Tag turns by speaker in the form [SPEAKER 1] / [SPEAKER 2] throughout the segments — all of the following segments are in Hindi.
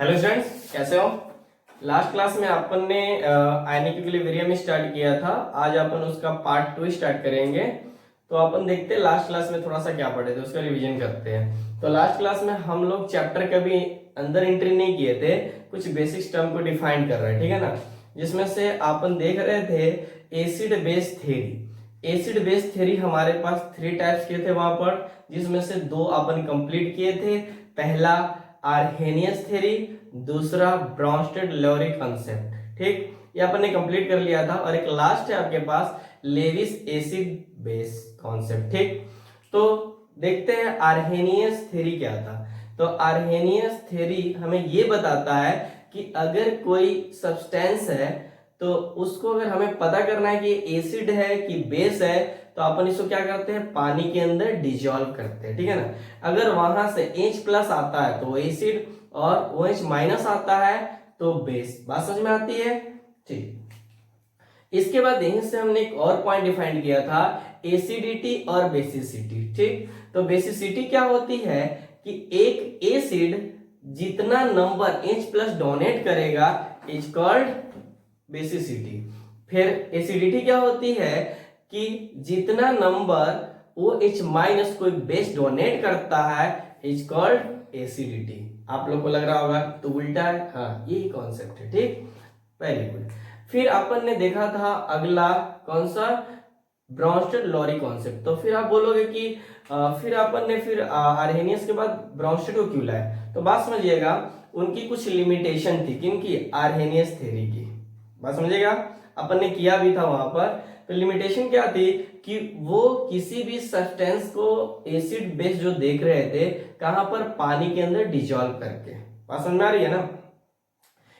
[SPEAKER 1] हेलो स्टूडेंट्स, कैसे हो। लास्ट क्लास में अपन ने आयनिक इक्विलिब्रियम स्टार्ट किया था। आज अपन उसका पार्ट 2 स्टार्ट करेंगे। तो अपन देखते हैं लास्ट क्लास में थोड़ा सा क्या पढ़े थे, उसका रिवीजन करते हैं। तो लास्ट क्लास में हम लोग चैप्टर के भी अंदर एंट्री नहीं किए थे, कुछ बेसिक्स टर्म को डिफाइन कर रहे हैं, ठीक है ना। जिसमें से अपन देख रहे थे acid base theory. Acid base theory हमारे पास 3 टाइप्स के थे वहां पर, जिसमें से 2 अपन कंप्लीट किए थे। पहला आर्हेनियस थ्योरी, दूसरा ब्रॉन्स्टेड-लैवरी कॉन्सेप्ट। ठीक, ये अपन ने कंप्लीट कर लिया था। और एक लास्ट है आपके पास लेविस एसिड बेस कॉन्सेप्ट। ठीक, तो देखते हैं आर्हेनियस थ्योरी क्या था। तो आर्हेनियस थ्योरी हमें ये बताता है कि अगर कोई सब्सटेंस है तो उसको अगर हमें पता करना है कि एसिड है कि बेस है, तो अपन इसको क्या करते हैं, पानी के अंदर डिजोल्व करते हैं, ठीक है ना। अगर वहां से H+ आता है तो एसिड, और OH- आता है तो बेस। बात समझ में आती है। ठीक, इसके बाद यहीं से हमने एक और पॉइंट डिफाइन किया था, एसिडिटी और बेसिसिटी। ठीक, तो बेसिसिटी क्या होती है कि एक एसिड जितना नंबर H+ डोनेट करेगा इज कॉल्ड बेसिसिटी। फिर एसिडिटी क्या होती है कि जितना नंबर OH- कोई बेस डोनेट करता है इज कॉल्ड एसिडिटी। आप लोग को लग रहा होगा तो उल्टा है, हाँ यही कॉन्सेप्ट है। ठीक, वेरी गुड। फिर अपन ने देखा था अगला कौन सा, ब्रॉन्स्टेड-लैवरी कॉन्सेप्ट। तो फिर आप बोलोगे कि फिर अपन ने फिर आर्हेनियस के बाद ब्रॉन्स्टेड को क्यों लाया। तो बात समझिएगा, उनकी कुछ लिमिटेशन थी। किनकी, आर्हेनियस थ्योरी की। बात समझिएगा, अपन ने किया भी था वहां पर। तो लिमिटेशन क्या थी कि वो किसी भी सब्सटेंस को एसिड बेस जो देख रहे थे, कहां पर, पानी के अंदर डिजोल्व करके। बात समझ में आ रही है ना।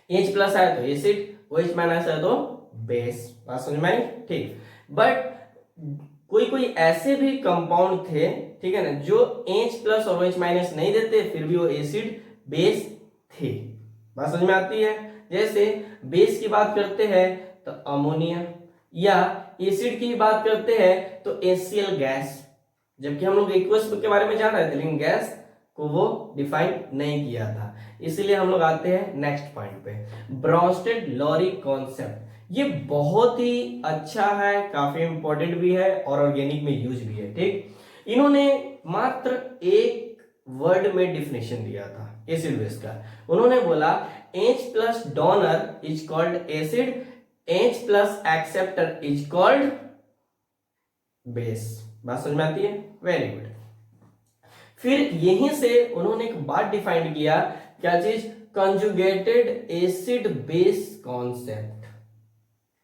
[SPEAKER 1] H+ आया तो एसिड, OH- आया तो बेस। बात समझ में आई। ठीक, बट कोई कोई ऐसे भी कंपाउंड थे, ठीक है ना, जो H+ और OH- नहीं देते, फिर भी वो एसिड बेस थे। बात समझ में आती है। जैसे बेस की बात करते हैं तो अमोनिया, या एसिड की बात करते हैं तो HCl गैस। जबकि हम लोग एक्वस के बारे में जान रहे थे, लेकिन गैस को वो डिफाइन नहीं किया था। इसलिए हम लोग आते हैं नेक्स्ट पॉइंट पे, ब्रॉन्स्टेड-लैवरी कॉन्सेप्ट। ये बहुत ही अच्छा है, काफी इंपॉर्टेंट भी है और ऑर्गेनिक में यूज भी है। ठीक, इन्होंने मात्र एक वर्ड में डिफिनेशन दिया था एसिड बेस का। उन्होंने बोला H+ donor is called acid, H+ acceptor is called base. बात समझ में आती है, वेरी गुड। फिर यहीं से उन्होंने एक बात डिफाइन किया, क्या चीज, कंजुगेटेड एसिड बेस कॉन्सेप्ट,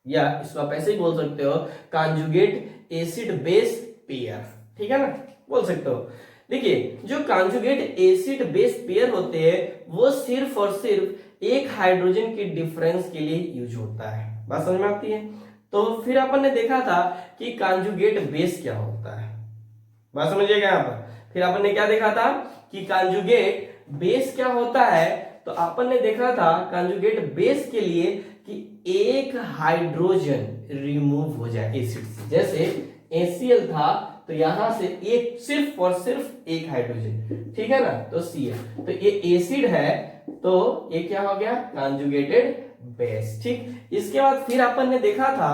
[SPEAKER 1] या इसको आप ऐसे ही बोल सकते हो, कंजुगेट एसिड बेस पेयर। ठीक है ना, बोल सकते हो। देखिए, जो कंजुगेट एसिड बेस पेयर होते हैं वो सिर्फ और सिर्फ एक हाइड्रोजन की डिफरेंस के लिए यूज होता है। बात समझ में आती है। तो फिर अपन ने देखा था कि कंजुगेट बेस क्या होता है। बात समझिएगा यहां पर। फिर अपन ने क्या देखा था कि कंजुगेट बेस क्या होता है। तो अपन ने देखा था कंजुगेट बेस के लिए कि एक हाइड्रोजन रिमूव हो जाए एसिड से। जैसे HCl था तो यहां से एक, सिर्फ और सिर्फ एक हाइड्रोजन, ठीक है ना, तो Cl। तो ये एसिड है तो ये क्या हो गया, कंजुगेटेड बेस। ठीक, इसके बाद फिर अपन ने देखा था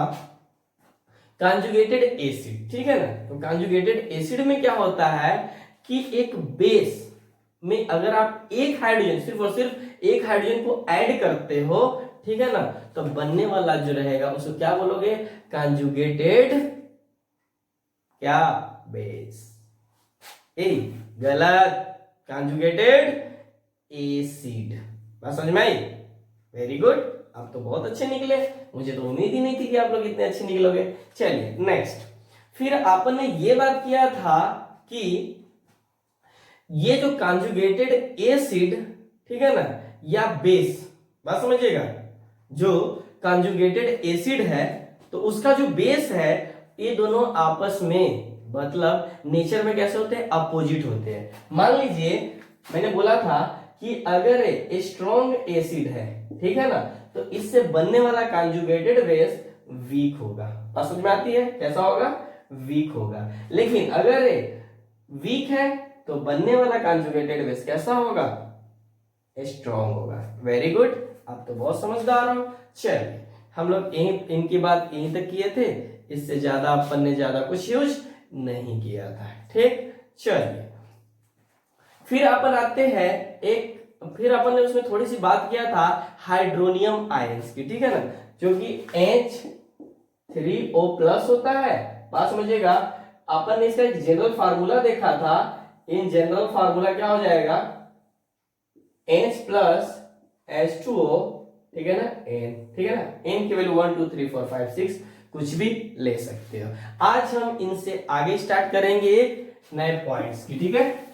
[SPEAKER 1] कंजुगेटेड एसिड, ठीक है ना। तो कंजुगेटेड एसिड में क्या होता है कि एक बेस में अगर आप एक हाइड्रोजन, सिर्फ और सिर्फ एक हाइड्रोजन को ऐड करते हो, ठीक है ना, तो बनने वाला जो रहेगा उसको क्या बोलोगे, कंजुगेटेड क्या, बेस। ए गलत, कंजुगेटेड एसिड। बात समझ में आई, वेरी गुड। आप तो बहुत अच्छे निकले, मुझे तो उम्मीद ही नहीं थी कि आप लोग इतने अच्छे निकलोगे। चलिए नेक्स्ट, फिर आपने ये बात किया था कि ये जो कंजुगेटेड एसिड, ठीक है ना, या बेस, बात समझिएगा, जो कंजुगेटेड एसिड है तो उसका जो बेस है, ये दोनों आपस में मतलब नेचर में कैसे होते हैं, अपोजिट होते हैं। मान लीजिए मैंने बोला था कि अगर स्ट्रॉन्ग एसिड है, ठीक है ना, तो इससे बनने वाला कंजुगेटेड बेस वीक होगा। बात समझ में आती है, कैसा होगा, वीक होगा। लेकिन अगर वीक है तो बनने वाला कंजुगेटेड बेस कैसा होगा, स्ट्रॉन्ग होगा। वेरी गुड, आप तो बहुत समझदार हो। चलिए, हम लोग इनकी बात यहीं तक किए थे, इससे ज्यादा अपन ने ज्यादा कुछ यूज नहीं किया था। ठीक, चलिए फिर अपन आते हैं फिर अपन ने उसमें थोड़ी सी बात किया था हाइड्रोनियम आयंस की, ठीक है ना, जो कि H3O+ होता है। बात समझिएगा, अपन ने इसका एक जनरल फार्मूला देखा था। इन जनरल फार्मूला क्या हो जाएगा, H+H2O, ठीक है ना, N, ठीक है ना, N की वैल्यू 1 2 3 4 5 6 कुछ भी ले सकते हो। आज हम इनसे आगे स्टार्ट करेंगे एक नए पॉइंट्स की, ठीक है।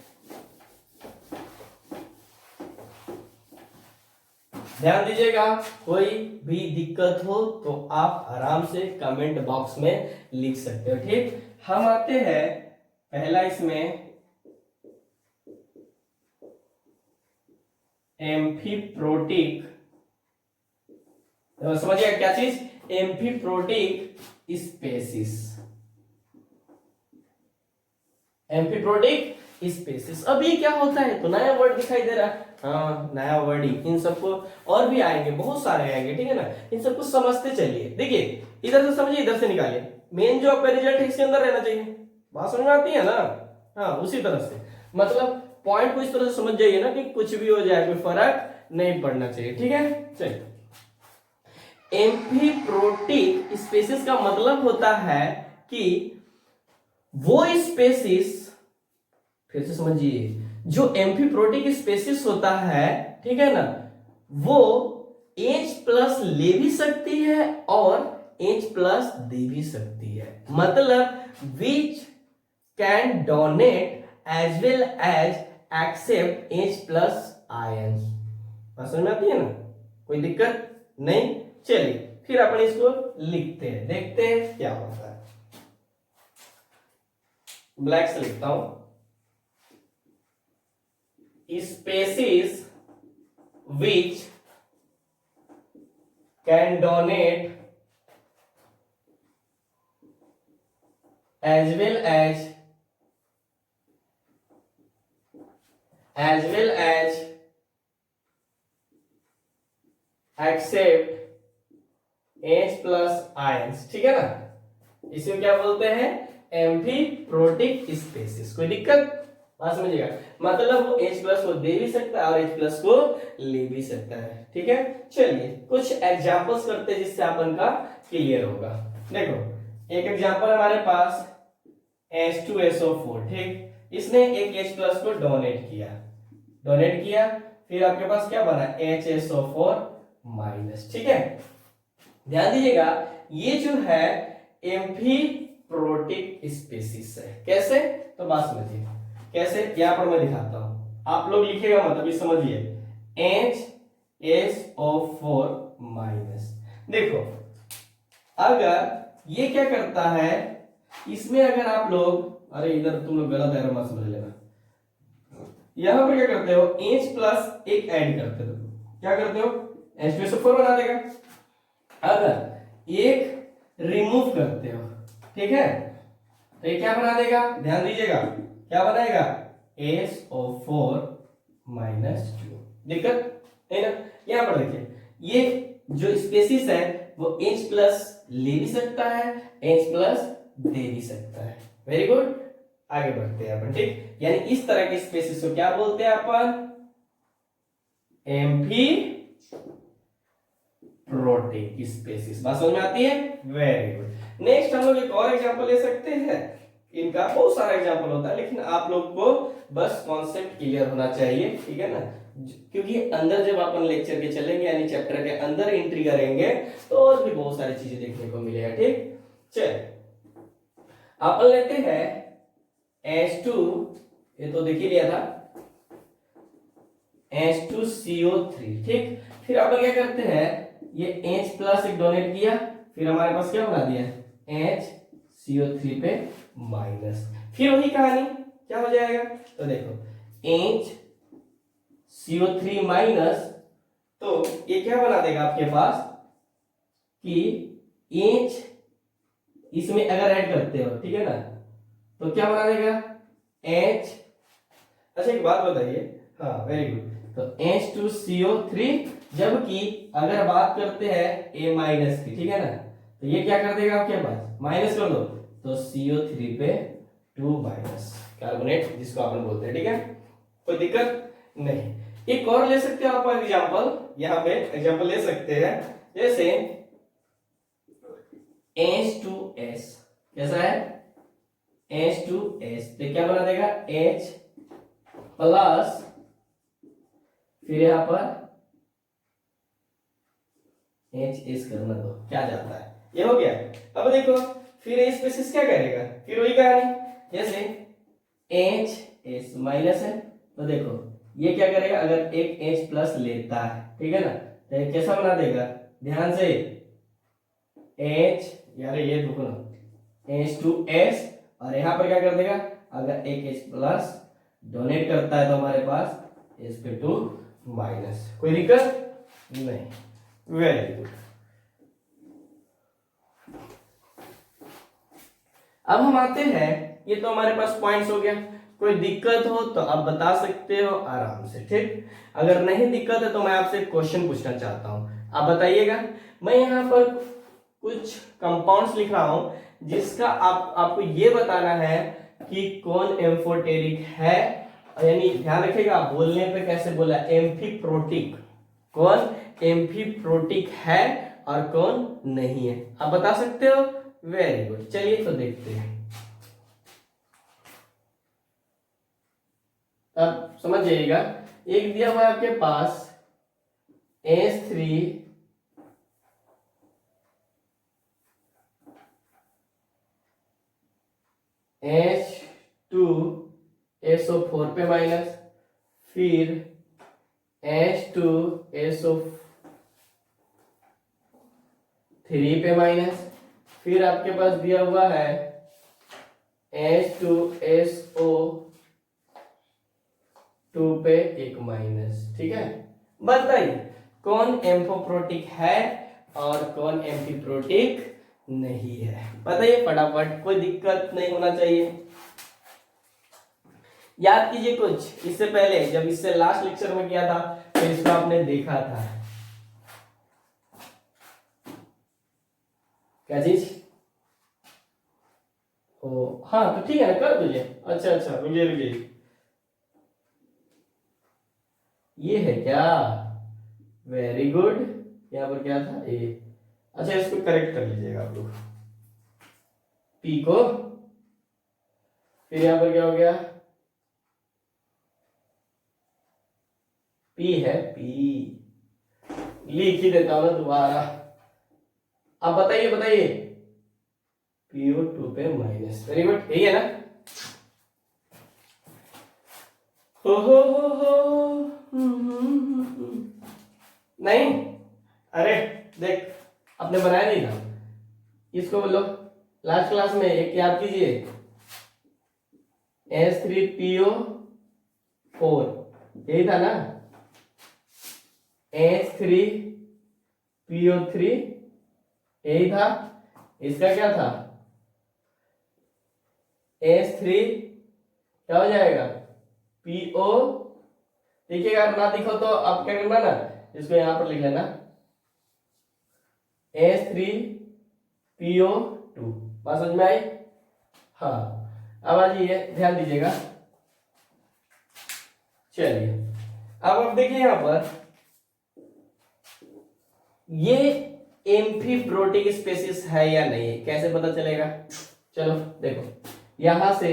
[SPEAKER 1] ध्यान दीजिएगा, कोई भी दिक्कत हो तो आप आराम से कमेंट बॉक्स में लिख सकते हो। ठीक, हम आते हैं पहला इसमें एम्फीप्रोटिक, तो समझिए क्या चीज, एम्फीप्रोटिक स्पेसिस। एम्फीप्रोटिक स्पेसिस, अब ये क्या होता है, तो नया वर्ड दिखाई दे रहा है। हाँ, नया वर्ड ही, इन सबको और भी आएंगे, बहुत सारे आएंगे, ठीक है ना। इन सबको समझते चलिए। देखिए, इधर से समझिए, इधर से निकालिए। मेन जो आपका रिजल्ट है इसके अंदर रहना चाहिए। बात समझ में आती है ना। हाँ, उसी तरह से, मतलब पॉइंट को इस तरह से समझ जाइए ना कि कुछ भी हो जाए कोई फर्क नहीं पड़ना चाहिए, ठीक है। चलिए, एम्फीप्रोटिक स्पेसिस का मतलब होता है कि वो स्पेसिस, फिर से समझिए, जो एम्फीप्रोटिक स्पेसिस होता है, ठीक है ना, वो H+ ले भी सकती है और H+ दे भी सकती है। मतलब which can donate as well as accept H+ ions. समझ में आती है ना, कोई दिक्कत नहीं। चलिए फिर अपन इसको लिखते हैं, देखते हैं क्या होता है। ब्लैक से लिखता हूं, species which can donate as well as accept H+ ions, ठीक है ना। इसे क्या बोलते हैं, एम्फीप्रोटिक स्पेसिस। कोई दिक्कत, बात समझिएगा, मतलब वो H+ को दे भी सकता है और H+ को ले भी सकता है, ठीक है। चलिए कुछ एग्जांपल्स करते हैं जिससे अपन का क्लियर होगा। देखो, एक एग्जांपल हमारे पास H2SO4, ठीक, इसने एक H+ को डोनेट किया, फिर आपके पास क्या बना, HSO4-, ठीक है। ध्यान दीजिएगा, ये जो है एम्फीप्रोटिक स्पेसिस है। कैसे, तो बात समझिए कैसे, यहां पर मैं दिखाता हूं, आप लोग लिखेगा मतलब ये समझिए, HSO4-। देखो, अगर ये क्या करता है, इसमें अगर आप लोग, अरे इधर तुम लोग गलत एरर मत समझ लेना, यहां पर क्या करते हो, H+ एक ऐड करते हो, क्या करते हो, H2SO4 बना देगा। अगर एक रिमूव करते हो, ठीक है, तो ये क्या बना देगा, ध्यान दीजिएगा, क्या बनाएगा, SO4-2। दिक्कत है ना। यहां पर देखिए, ये जो स्पेसिस है वो H+ ले भी सकता है, H+ दे भी सकता है। वेरी गुड, आगे बढ़ते हैं अपन, ठीक। यानी इस तरह के स्पेसिस को क्या बोलते हैं अपन, एम्फीप्रोटिक स्पेसिस। बात समझ में आती है, वेरी गुड। नेक्स्ट हम लोग एक और एग्जांपल ले सकते हैं, इनका बहुत सारा एग्जांपल होता है, लेकिन आप लोग को बस कॉन्सेप्ट क्लियर होना चाहिए, ठीक है ना, क्योंकि अंदर जब अपन लेक्चर के चलेंगे यानी चैप्टर के अंदर एंट्री करेंगे तो और भी बहुत सारी चीजें देखने को मिलेगा, ठीक। चलिए अपन लेते हैं H2, ये तो देख ही लिया था, H2CO3, ठीक। फिर अपन क्या करते हैं, ये H+ एक डोनेट किया, फिर हमारे पास क्या बना दिया, HCO3 पे माइनस, फिर वही कहानी क्या हो जाएगा, तो देखो HCO3-, तो ये क्या बना देगा आपके पास कि H इसमें अगर ऐड करते हो, ठीक है ना, तो क्या बना देगा H। अच्छा एक बात बताइए, हाँ वेरी गुड, तो H2CO3, जबकि अगर बात करते हैं A माइनस की, ठीक है ना, तो ये क्या कर देगा आपके पास, माइनस कर दो, तो CO3 पे 2 माइनस कार्बोनेट जिसको अपन बोलते हैं, ठीक है, कोई दिक्कत नहीं। एक और ले सकते हो आप एग्जांपल, यहाँ पे एग्जांपल ले सकते हैं, जैसे H2S, कैसा है H2S, तो क्या बना देगा H प्लस, फिर यहां पर HS करना दो, क्या जाता है, ये हो गया। अब देखो फिर ये स्पेसिस क्या करेगा, फिर वही कहानी, जैसे HS माइनस है, तो देखो ये क्या करेगा, अगर एक H प्लस लेता है, ठीक है ना, तो ये कैसा बना देगा, ध्यान से, H, यार ये देखो ना H2S, और यहाँ पर क्या कर देगा, अगर एक H प्लस डोनेट करता है तो हमारे पास Sp2 माइनस, कोई दिक्कत नहीं, वेरी गुड। अब हम आते हैं, ये तो हमारे पास पॉइंट्स हो गया, कोई दिक्कत हो तो आप बता सकते हो आराम से, ठीक, अगर नहीं दिक्कत है तो मैं आपसे क्वेश्चन पूछना चाहता हूं, आप बताइएगा। मैं यहाँ पर कुछ कंपाउंड्स लिख रहा हूं जिसका आपको ये बताना है कि कौन एम्फोटेरिक है, यानी ध्यान रखिएगा बोलने पे कैसे बोला, एम्फीप्रोटिक, कौन एम्फीप्रोटिक है और कौन नहीं है, आप बता सकते हो, वेरी गुड। चलिए तो देखते हैं, अब समझ जाइएगा, एक दिया हुआ है आपके पास H3 H2SO4 पे माइनस, फिर H2SO3 पे माइनस, फिर आपके पास दिया हुआ है H2SO2 पे एक माइनस, ठीक है, बताइए कौन एम्फोप्रोटिक है और कौन एम्फीप्रोटिक नहीं है, बताइए फटाफट, कोई दिक्कत नहीं होना चाहिए। याद कीजिए कुछ इससे पहले, जब इससे लास्ट लेक्चर में किया था तो इसको आपने देखा था, क्या चीज, ओ हाँ, तो ठीक है ना, कर दीजिए, अच्छा अच्छा, रुकिए रुकिए, ये है क्या, वेरी गुड, यहाँ पर क्या था ए, अच्छा इसको करेक्ट कर लीजिएगा आप लोग, पी को, फिर यहाँ पर क्या हो गया, पी है, पी लिख ही देता हूं ना दोबारा, अब बताइए बताइए, PO2 पे माइनस, वेरी गुड, यही है ना, हो नहीं, अरे देख आपने बनाया नहीं था, इसको बोलो, लास्ट क्लास में एक याद कीजिए, H3PO4 यही था ना, H3PO3 यही था, इसका क्या था, H3 क्या हो जाएगा, PO, देखिएगा ना दिखो तो आप क्या करना ना, इसको यहां पर लिख लेना, H3PO2, बात समझ में आई, हाँ, अब आ जाइए ध्यान दीजिएगा, चलिए अब आप देखिए यहां पर, ये एम्फीप्रोटिक स्पेसिस है या नहीं है, कैसे पता चलेगा, चलो देखो, यहां से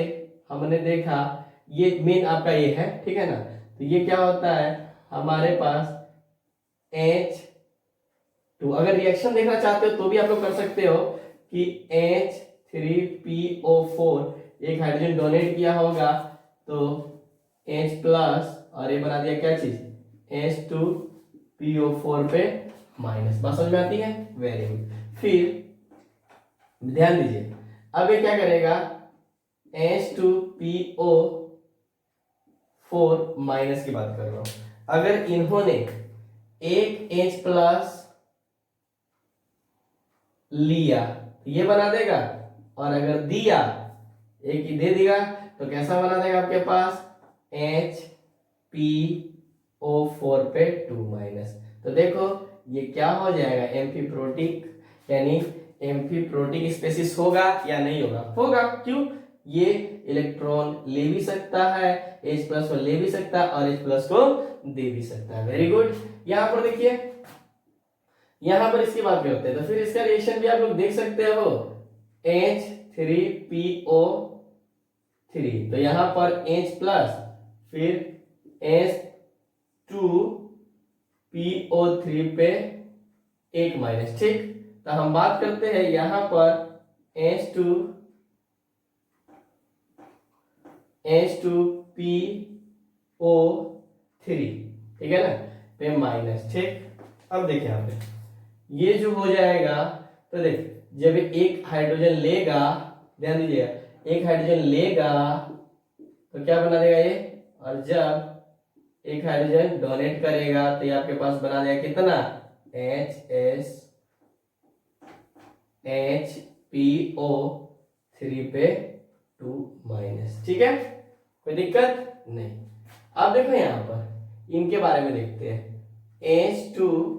[SPEAKER 1] हमने देखा ये मेन आपका ये है, ठीक है ना, तो ये क्या होता है हमारे पास H2, अगर रिएक्शन देखना चाहते हो तो भी आप लोग कर सकते हो कि H3PO4 एक हाइड्रोजन डोनेट किया होगा तो H प्लस, और ये बना दिया क्या चीज, H2PO4 पे माइनस, बात समझ में आती है, वेरी गुड। फिर ध्यान दीजिए, अब ये क्या करेगा, H2PO4 माइनस की बात कर रहा हूं, अगर इन्होंने एक H प्लस लिया तो ये बना देगा, और अगर दिया एक ही दे देगा तो कैसा बना देगा आपके पास, HP O4 पे 2 माइनस। तो देखो ये क्या हो जाएगा, एम्फीप्रोटिक, यानी एम्फीप्रोटिक स्पेसिस होगा या नहीं होगा? होगा। क्यों? ये इलेक्ट्रॉन ले भी सकता है, H प्लस को ले भी सकता है और H प्लस को दे भी सकता है। Very good. यहाँ पर देखिए, यहाँ पर इसकी बात करते हैं तो फिर इसका रिएक्शन भी आप लोग देख सकते हो, H3PO3। तो यहाँ पर H प्लस फिर H2PO3 पे 1 माइनस। ठीक, तो हम बात करते हैं यहाँ पर H2PO3, ठीक है ना, पे माइनस। ठीक, अब देखिए यहाँ पे ये जो हो जाएगा, तो देख जब एक हाइड्रोजन लेगा, ध्यान दीजिएगा, एक हाइड्रोजन लेगा तो क्या बना देगा ये, और जब एक हाइड्रोजन डोनेट करेगा तो ये आपके पास बना देगा कितना, HPO3 पे 2 माइनस। ठीक है, कोई दिक्कत नहीं। अब देखो यहाँ पर इनके बारे में देखते हैं। H2,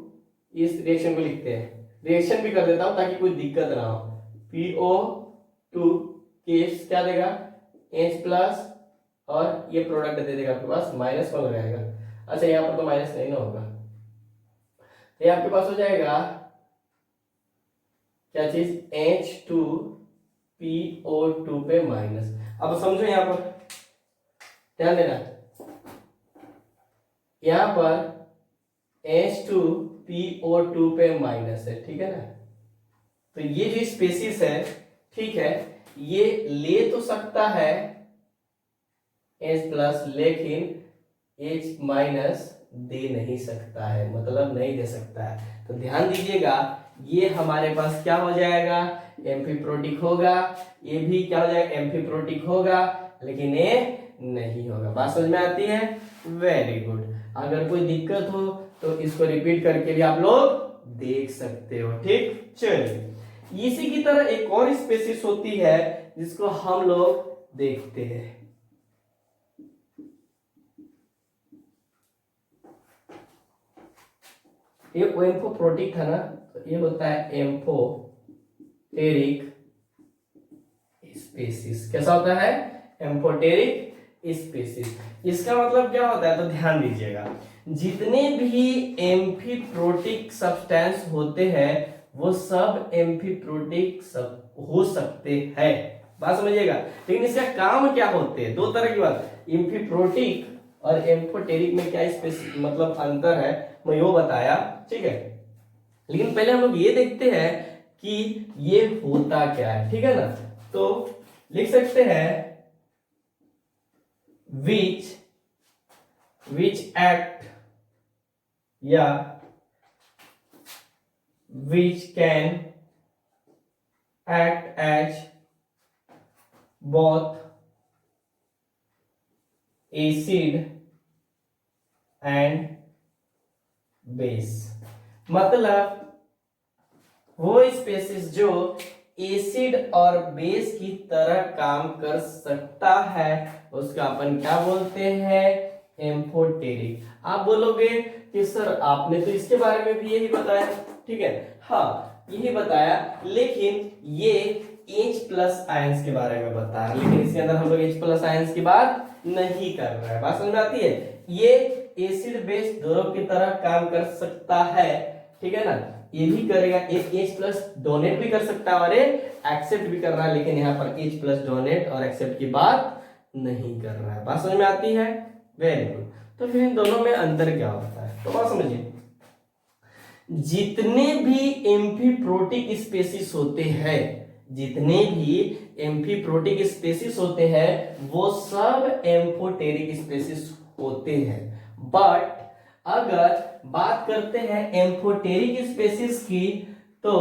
[SPEAKER 1] इस रिएक्शन को लिखते हैं, रिएक्शन भी कर देता हूं ताकि कोई दिक्कत ना हो। PO2 केस क्या देगा, H प्लस, और ये प्रोडक्ट दे देगा आपके पास, माइनस कौन लगाएगा? अच्छा यहाँ पर तो माइनस नहीं ना होगा, तो ये आपके पास हो जाएगा क्या चीज, H2PO2 पे माइनस। अब समझो यहाँ पर ध्यान देना, यहाँ पर H2PO2 पे माइनस है, ठीक है ना। तो ये जो स्पेसिस है, ठीक है, ये ले तो सकता है H प्लस, लेकिन H माइनस दे नहीं सकता है, मतलब नहीं दे सकता है। तो ध्यान दीजिएगा, ये हमारे पास क्या हो जाएगा, एम्फीप्रोटिक होगा, ये भी क्या हो जाएगा, एम्फीप्रोटिक होगा, लेकिन ये नहीं होगा। बात समझ में आती है? Very good. अगर कोई दिक्कत हो तो इसको रिपीट करके भी आप लोग देख सकते हो। ठीक, चलिए इसी की तरह एक और स्पेसिस होती है जिसको हम लोग देखते हैं। ये एम्फोप्रोटिक था ना, तो ये होता है एम्फोटेरिक स्पेसिस। कैसा होता है, एम्फोटेरिक स्पेसिस। इसका मतलब क्या होता है, तो ध्यान दीजिएगा, जितने भी एम्फीप्रोटिक सब्सटेंस होते हैं वो सब एम्फीप्रोटिक सब हो सकते हैं। बात समझिएगा, लेकिन इसका काम क्या होते हैं, दो तरह की बात, एम्फीप्रोटिक और एम्फोटेरिक में क्या मतलब अंतर है, मैं वो बताया। ठीक है, लेकिन पहले हम लोग ये देखते हैं कि ये होता क्या है। ठीक है ना, तो लिख सकते हैं which act या which can act as both acid and base। मतलब वो स्पेसिस जो एसिड और बेस की तरह काम कर सकता है उसका अपन क्या बोलते हैं, एम्फोटेरिक। आप बोलोगे कि सर आपने तो इसके बारे में भी यही बताया। ठीक है, हाँ यही बताया, लेकिन ये H प्लस आयंस के बारे में बताया, लेकिन इसके अंदर हम लोग H प्लस आयंस की बात नहीं कर रहे हैं। बात समझ में आती है? ये एसिड बेस दोनों की तरह काम कर सकता है, ठीक है ना, ये भी करेगा, एक H प्लस डोनेट भी कर सकता है और एक्सेप्ट भी कर रहा है, लेकिन यहाँ पर H प्लस डोनेट और एक्सेप्ट की बात नहीं कर रहा है। बात समझ में आती है? Very good. तो फिर इन दोनों में अंतर क्या होता है, तो बात समझिए, जितने भी एम्फीप्रोटिक स्पेसिस होते हैं, जितने भी एम्फीप्रोटिक स्पेसिस होते हैं वो सब एम्फोटेरिक स्पेसिस होते हैं। बट अगर बात करते हैं एम्फोटेरिक स्पेसिस की, तो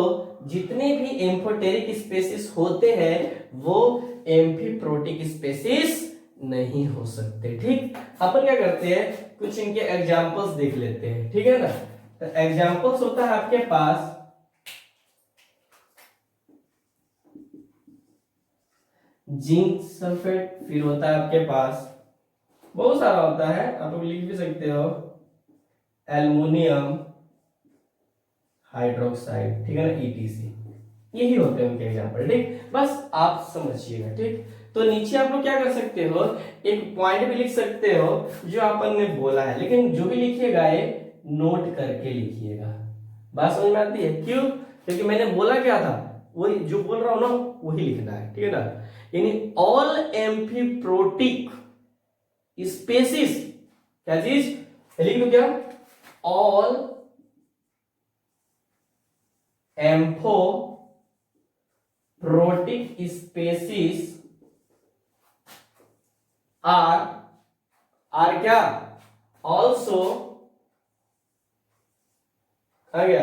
[SPEAKER 1] जितने भी एम्फोटेरिक स्पेसिस होते हैं वो एम्फीप्रोटिक स्पेसिस नहीं हो सकते। ठीक, अपन क्या करते हैं, कुछ इनके एग्जांपल्स देख लेते हैं। ठीक है ना, तो एग्जांपल्स होता है आपके पास जिंक सल्फेट, फिर होता है आपके पास बहुत सारा होता है, आप लोग लिख भी सकते हो, एल्युमिनियम हाइड्रोक्साइड, ठीक है ना, ईटीसी। यही होते हैं उनके एग्जाम्पल, ठीक। बस आप समझिएगा, ठीक। तो नीचे आप लोग क्या कर सकते हो, एक पॉइंट भी लिख सकते हो जो अपन ने बोला है, लेकिन जो भी लिखिएगा ये नोट करके लिखिएगा। बात समझ में आती है? क्यों? क्योंकि मैंने बोला क्या था, वही जो बोल रहा हूं ना वही लिखना है, ठीक है ना। यानी ऑल एम्फीप्रोटिक स्पेसिस, क्या चीज लिख दो, क्या, ऑल एम्फोप्रोटिक स्पेसिस आर क्या, ऑल्सो, आ गया,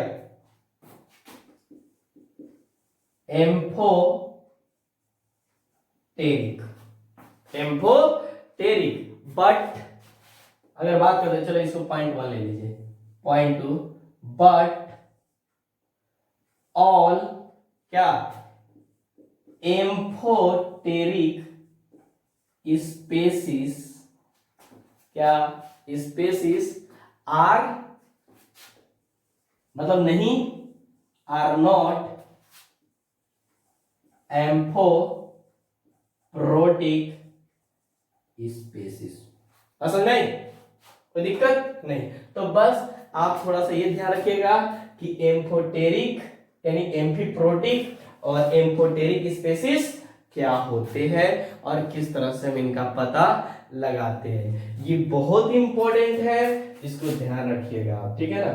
[SPEAKER 1] एम्फोटेरिक, एम्फोटेरिक। बट अगर बात करते हैं, चलो इसको पॉइंट 1 ले लीजिए, पॉइंट 2, बट ऑल क्या, एम्फोटेरिक स्पेसिस, क्या, स्पेसिस आर, मतलब नहीं, आर नॉट एम्फोप्रोटिक स्पेसिस। समझ नहीं, कोई दिक्कत नहीं। तो बस आप थोड़ा सा ये ध्यान रखिएगा कि एम्फोटेरिक यानी एम्फीप्रोटिक और एम्फोटेरिक स्पेसिस क्या होते हैं और किस तरह से हम इनका पता लगाते हैं। ये बहुत इंपॉर्टेंट है, इसको ध्यान रखिएगा आप, ठीक है ना।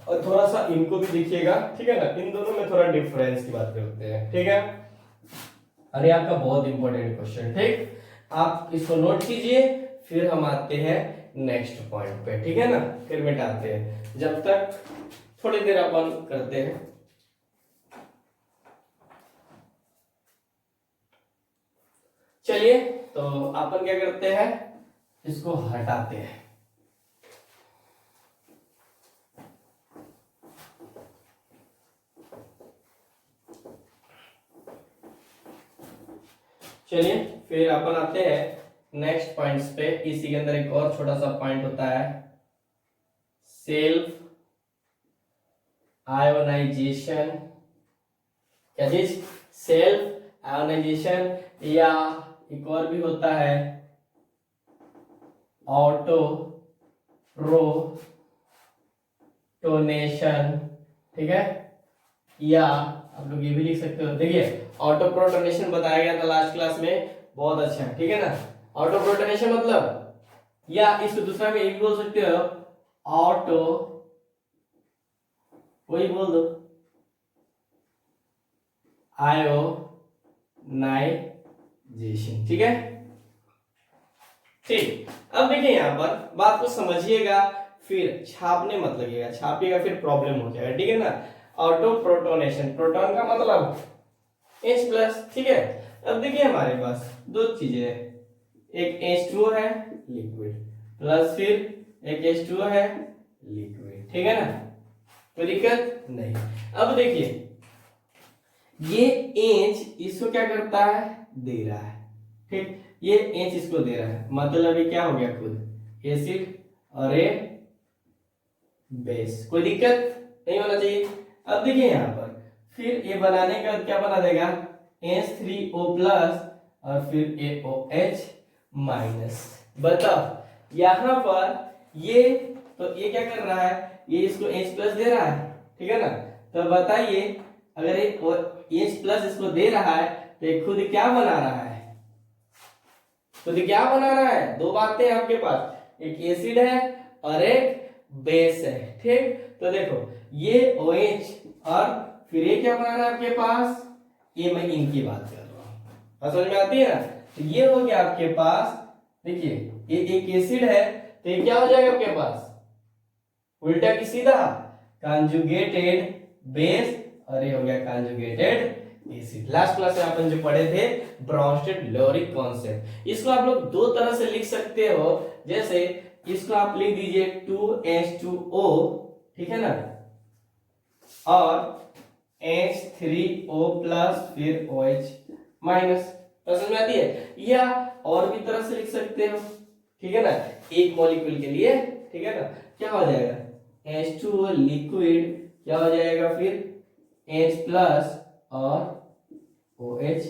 [SPEAKER 1] और थोड़ा सा इनको भी देखिएगा, ठीक है ना, इन दोनों में थोड़ा डिफरेंस की बात करते हैं, ठीक है। अरे आपका बहुत इंपॉर्टेंट क्वेश्चन, ठीक। आप इसको नोट कीजिए, फिर हम आते हैं नेक्स्ट पॉइंट पे, ठीक है ना, फिर मिटाते हैं। जब तक थोड़ी देर अपन करते हैं। चलिए, तो अपन क्या करते हैं, इसको हटाते हैं। चलिए, फिर अपन आते हैं नेक्स्ट पॉइंट्स पे। इसी के अंदर एक और छोटा सा पॉइंट होता है, सेल्फ आयोनाइजेशन। क्या चीज, सेल्फ आयोनाइजेशन, या एक और भी होता है ऑटो प्रोटोनेशन, ठीक है। या आप लोग ये भी लिख सकते हो, देखिए ऑटो प्रोटोनेशन बताया गया था लास्ट क्लास में, बहुत अच्छा, ठीक है ना। ऑटो प्रोटोनेशन मतलब, या इसको दूसरा में एक बोल सकते हो, ऑटो, वही बोल दो, आयोनाइजेशन, ठीक है। ठीक, अब देखिए यहां पर बात को समझिएगा, फिर छापने मत लगिएगा, छापिएगा फिर प्रॉब्लम हो जाएगा, ठीक है ना। ऑटो प्रोटोनेशन, प्रोटॉन का मतलब H+, ठीक है। अब देखिए हमारे पास दो चीजें हैं, एक H2O है लिक्विड, प्लस फिर एक H2O है लिक्विड, ठीक है ना, कोई दिक्कत नहीं। अब देखिए ये H इसको क्या करता है, दे रहा है, ठीक। ये H इसको दे रहा है, मतलब ये क्या हो गया, खुद एसिड और ए बेस, कोई दिक्कत नहीं होना चाहिए। अब देखिए यहां पर फिर ये बनाने का क्या बना देगा, H3O प्लस और फिर AOH माइनस। बताओ यहां पर ये, तो ये क्या कर रहा है, ये इसको H प्लस दे रहा है, ठीक है ना। तो बताइए अगर ये H प्लस इसको दे रहा है तो ये खुद क्या बना रहा है, खुद क्या बना रहा है, दो बातें आपके पास, एक एसिड है और एक बेस है, ठीक। तो देखो ये OH और फिर ये क्या बना रहा है आपके पास, ये मैं इनकी बात कर रहा हूं, समझ में आती है ना। तो ये हो गया आपके पास, देखिए ये एक एसिड है, तो ये क्या हो जाएगा आपके पास, उल्टा की सीधा, कंजुगेटेड बेस, और ये हो गया कंजुगेटेड एसिड। लास्ट क्लास में अपन जो पढ़े थे ब्रॉन्स्टेड लोरिक कॉन्सेप्ट, इसको आप लोग दो तरह से लिख सकते हो, जैसे इसको आप लिख दीजिए 2H2O, ठीक है ना, और H3O प्लस फिर OH माइनस, समझ में आती है। या और भी तरह से लिख सकते हो, ठीक है ना, एक मॉलिक्यूल के लिए, ठीक है ना, क्या हो जाएगा, H2O लिक्विड क्या हो जाएगा फिर H प्लस और OH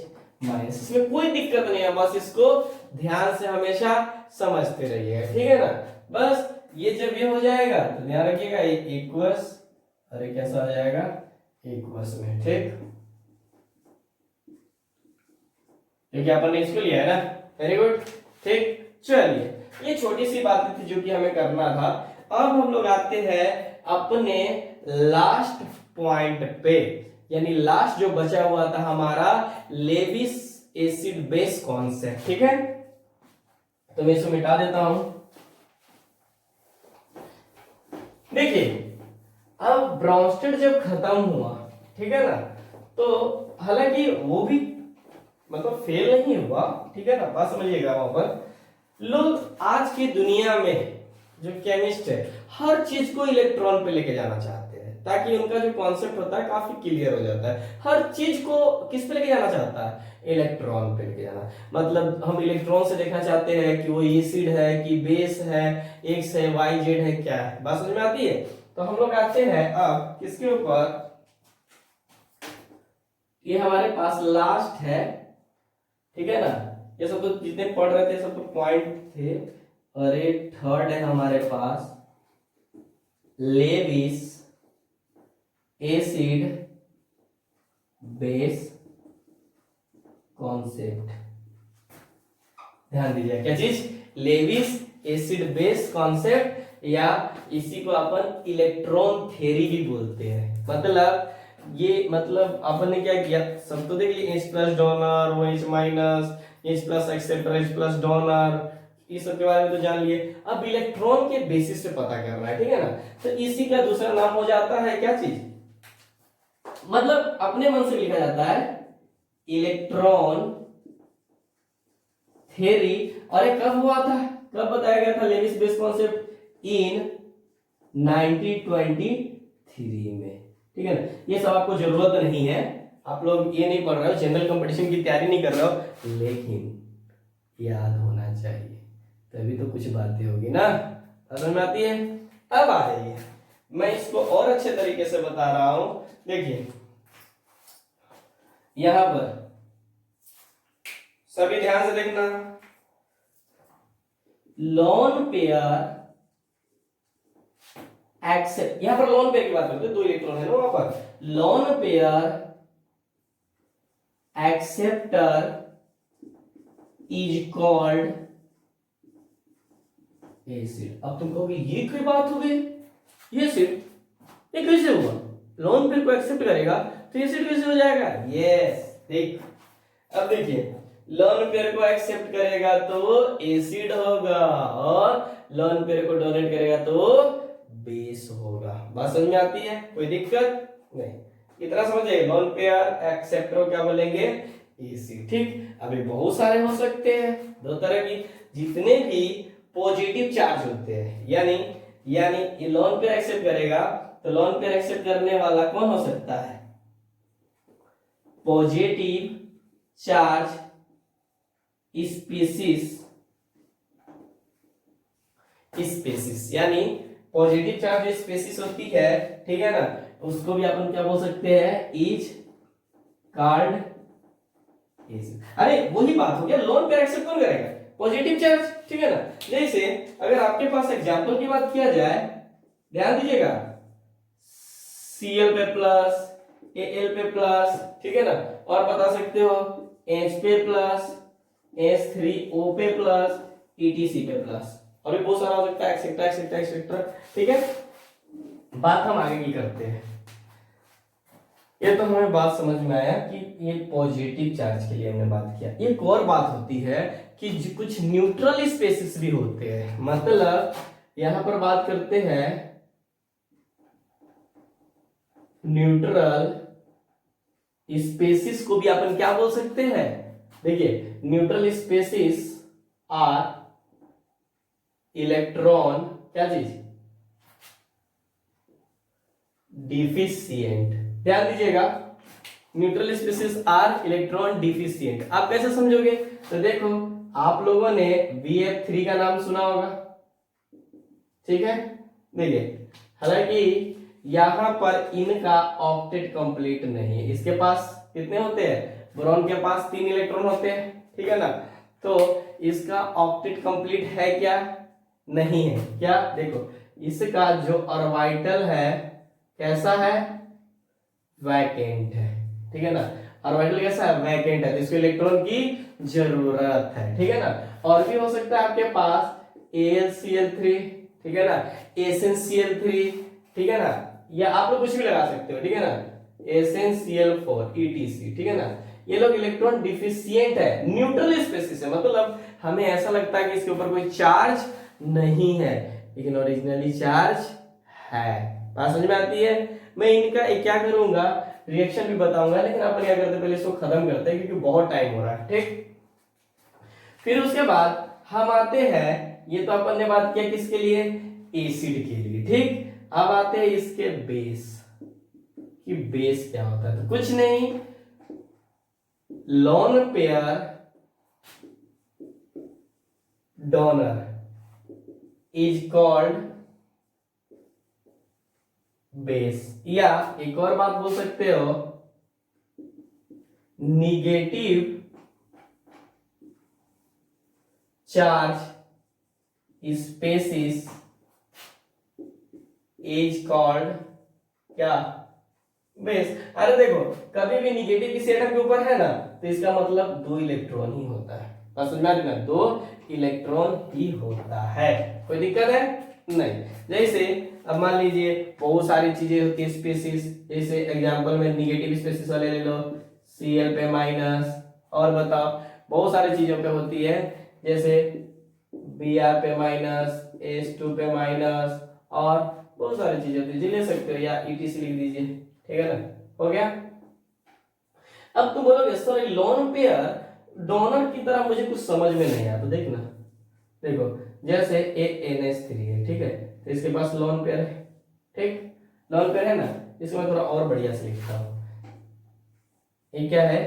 [SPEAKER 1] माइनस। इसमें कोई दिक्कत नहीं है, बस इसको ध्यान से हमेशा समझते रहिएगा, ठीक है ना। बस ये जब ये हो जाएगा तो ध्यान रखिएगा इक्वस, अरे कैसा हो जाएगा इक्वस में, ठीक। क्योंकि अपन ने इसको लिया है ना, वेरी गुड, ठीक। चलिए ये छोटी सी बात थी जो कि हमें करना था। अब हम लोग आते हैं अपने लास्ट पॉइंट पे, यानी लास्ट जो बचा हुआ था हमारा लेविस एसिड बेस कॉन्सेप्ट, ठीक है। तो मैं इसको मिटा देता हूं। देखिए अब ब्राउनस्टेड जब खत्म हुआ, ठीक है ना, तो हालांकि वो भी मतलब फेल नहीं हुआ, ठीक है ना, बात समझिएगा। वहां पर लोग आज की दुनिया में जो केमिस्ट है हर चीज को इलेक्ट्रॉन पे लेके जाना चाहते हैं, ताकि उनका जो कॉन्सेप्ट होता है काफी क्लियर हो जाता है। हर चीज को किस पे लेके जाना चाहता है, इलेक्ट्रॉन पे लेके जाना। मतलब हम इलेक्ट्रॉन से देखना चाहते हैं कि वो एसिड है कि बेस है, एक्स है, वाई, जेड है, क्या है, बात समझ में आती है। तो हम लोग आते हैं अब किसके ऊपर, ये हमारे पास लास्ट है, ठीक है ना। ये सब तो जितने पढ़ रहे थे सब तो पॉइंट थे। और ये थर्ड है हमारे पास लेविस एसिड बेस कॉन्सेप्ट। ध्यान दीजिए क्या चीज, लेविस एसिड बेस कॉन्सेप्ट, या इसी को अपन इलेक्ट्रॉन थ्योरी भी बोलते हैं। मतलब ये मतलब अपन ने क्या किया, सब तो देख लिया, H plus donor, OH minus, H plus acceptor, H plus donor, इस सब के बारे में तो जान लिए। अब इलेक्ट्रॉन के बेसिस पे पता करना है, ठीक है ना। तो इसी का दूसरा नाम हो जाता है क्या चीज, मतलब अपने मन से लिखा जाता है इलेक्ट्रॉन थ्योरी। और ये कब हुआ था, कब बताया गया था लेविस बेस कॉन्सेप्ट, इन 1923 में, ठीक है ना। ये सब आपको जरूरत नहीं है, आप लोग ये नहीं पढ़ रहे हो, जनरल कंपटीशन की तैयारी नहीं कर रहे हो, लेकिन याद होना चाहिए, तभी तो कुछ बातें होगी ना, समझ में आती है। अब आ जाइए, मैं इसको और अच्छे तरीके से बता रहा हूं। देखिए यहां पर सभी ध्यान से देखना, लोन पेयर एक्सेप्ट, यहां पर लोन पेयर की बात करते हैं, 2 इलेक्ट्रॉन है ना वहां पर, lone pair acceptor is called acid. अब तुम कहोगे ये कोई बात हो गई, ये एसिड ये कैसे हुआ, लोन पेयर को एक्सेप्ट करेगा तो एसिड कैसे हो जाएगा। यस देख, अब देखिए लोन पेयर को एक्सेप्ट करेगा तो वो एसिड होगा, और लोन पेयर को डोनेट करेगा तो बेस होगा। बात समझ में आती है, कोई दिक्कत नहीं, इतना समझिए। लोन पेयर एक्सेप्टर को क्या बोलेंगे, एसिड, ठीक। अभी बहुत सारे हो सकते हैं, 2 तरह की, जितने भी पॉजिटिव चार्ज होते हैं, यानी लोन पेयर एक्सेप्ट करेगा तो लोन पेयर एक्सेप्ट करने वाला कौन हो सकता है, पॉजिटिव चार्ज स्पीसीज, यानी पॉजिटिव चार्ज स्पीसीज होती है, ठीक है ना, उसको भी अपन क्या बोल सकते हैं, इज कॉल्ड एसिड। अरे वही बात हो गया, लोन पेयर एक्सेप्ट कौन करेगा, पॉजिटिव चार्ज, ठीक है ना। जैसे अगर आपके पास एग्जांपल की बात किया जाए, ध्यान दीजिएगा, Cl पे प्लस, Al पे प्लस, ठीक है ना, और बता सकते हो H पे प्लस, H3O पे प्लस, ETC पे प्लस, और भी बहुत सारा हो सकता है, एक्सेट्रा एक्सेट्रा एक्सेट्रा, ठीक है। बात हम आगे की करते हैं। ये तो हमें बात समझ में आया कि ये पॉजिटिव चार्ज के लिए हमने बात किया। एक और बात होती है कि कुछ न्यूट्रल स्पेसिस भी होते हैं, मतलब यहां पर बात करते हैं न्यूट्रल स्पेसिस को भी अपन क्या बोल सकते हैं, देखिए न्यूट्रल स्पेसिस आर इलेक्ट्रॉन क्या चीज, डिफिशिएंट। ध्यान दीजिएगा, neutral species are electron deficient. आप कैसे समझोगे, तो देखो आप लोगों ने BF3 का नाम सुना होगा, ठीक है। देखिए हालांकि यहाँ पर इनका ऑक्टेट कंप्लीट नहीं है। इसके पास कितने होते हैं, बोरॉन के पास 3 इलेक्ट्रॉन होते हैं, ठीक है ना। तो इसका ऑक्टेट कंप्लीट है क्या, नहीं है। क्या देखो, इसका जो ऑर्बिटल है कैसा है, वैकेंट है, ठीक है ना। ऑर्बिटल कैसा है, वैकेंट है, तो इसको इलेक्ट्रॉन की जरूरत है, ठीक है ना। और भी हो सकता है आपके पास AlCl3, ठीक है ना, SnCl3, ठीक है ना, या आप लोग कुछ भी लगा सकते हो, ठीक है ना, SnCl4 etc, ठीक है ना। ये लोग इलेक्ट्रॉन डिफिशियंट है, न्यूट्रल स्पेसिस है, मतलब हमें ऐसा लगता है कि इसके ऊपर कोई चार्ज नहीं है, लेकिन ओरिजिनली चार्ज है। बात समझ में आती है। मैं इनका क्या करूंगा, रिएक्शन भी बताऊंगा, लेकिन अपन क्या करते हैं, पहले इसको खत्म करते हैं क्योंकि बहुत टाइम हो रहा है, ठीक। फिर उसके बाद हम आते हैं, ये तो अपन ने बात किया किसके लिए, एसिड के लिए, ठीक। अब आते हैं इसके बेस, कि बेस क्या होता है, तो कुछ नहीं, lone pair donor is called base, या एक और बात बोल सकते हो, negative charge species is called क्या, बेस। अरे देखो, कभी भी निगेटिव किसी एटम के ऊपर है ना, तो इसका मतलब 2 इलेक्ट्रॉन ही होता है, बस समझ में आ रही ना, 2 इलेक्ट्रॉन ही होता है, कोई दिक्कत है नहीं। जैसे अब मान लीजिए बहुत सारी चीजें होती है स्पेसिस, जैसे एग्जांपल में निगेटिव स्पेसिस वाले ले लो, Cl पे माइनस, और बताओ बहुत सारी चीजों पे होती है, जैसे Br पे माइनस, H2 पे माइनस, और बहुत सारी चीजें होती है, जी ले सकते हो, या ETC लिख दीजिए, ठीक है ना, हो गया। अब तुम बोलोगे सर लोन पेयर डोनर की तरह मुझे कुछ समझ में नहीं आया, तो देखना, देखो जैसे NH3 है, ठीक है, तो इसके पास लोन पेयर है, ठीक, लोन पेयर है ना, इसको मैं थोड़ा और बढ़िया से लिखता हूं, ये क्या है,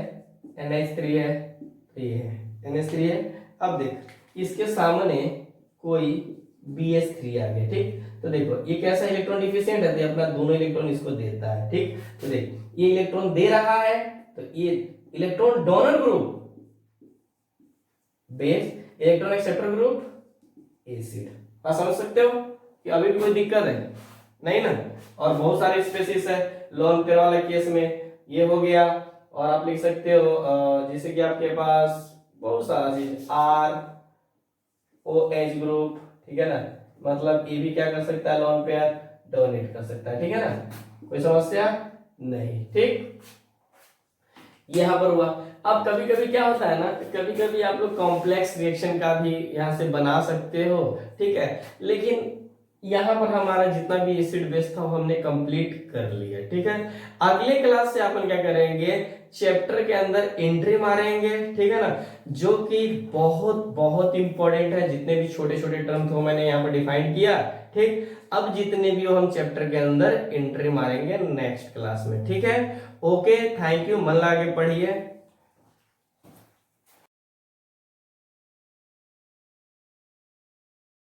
[SPEAKER 1] NH3 है, ये है NH3 है। अब देख इसके सामने कोई BH3 आ गया, ठीक, तो देखो ये कैसा इलेक्ट्रॉन डिफिशिएंट है, तो अपना दोनों इलेक्ट्रॉन इसको देता है, ठीक। तो देख ये इलेक्ट्रॉन दे रहा है, तो ये electron donor group base, electron acceptor group acid. आप समझ सकते हो कि अभी भी कोई दिक्कत है नहीं ना। और बहुत सारे स्पेसिस है लोन पेयर वाले केस में, ये हो गया। और आप लिख सकते हो जैसे कि आपके पास बहुत सारा चीज ROH ग्रुप, ठीक है ना, मतलब ये भी क्या कर सकता है, लोन पेयर डोनेट कर सकता है, ठीक है ना, कोई समस्या नहीं, ठीक। यहां पर हुआ। अब कभी कभी क्या होता है ना, कभी कभी आप लोग कॉम्प्लेक्स रिएक्शन का भी यहां से बना सकते हो, ठीक है, लेकिन यहाँ पर हमारा जितना भी एसिड बेस था वो हमने कंप्लीट कर लिया, ठीक है। अगले क्लास से अपन क्या करेंगे, चैप्टर के अंदर एंट्री मारेंगे, ठीक है ना, जो कि बहुत बहुत इंपॉर्टेंट है। जितने भी छोटे छोटे टर्म थे मैंने यहाँ पर डिफाइन किया, ठीक। अब जितने भी हो हम चैप्टर के अंदर एंट्री मारेंगे नेक्स्ट क्लास में, ठीक है। ओके, थैंक यू, मन लगा के पढ़िए।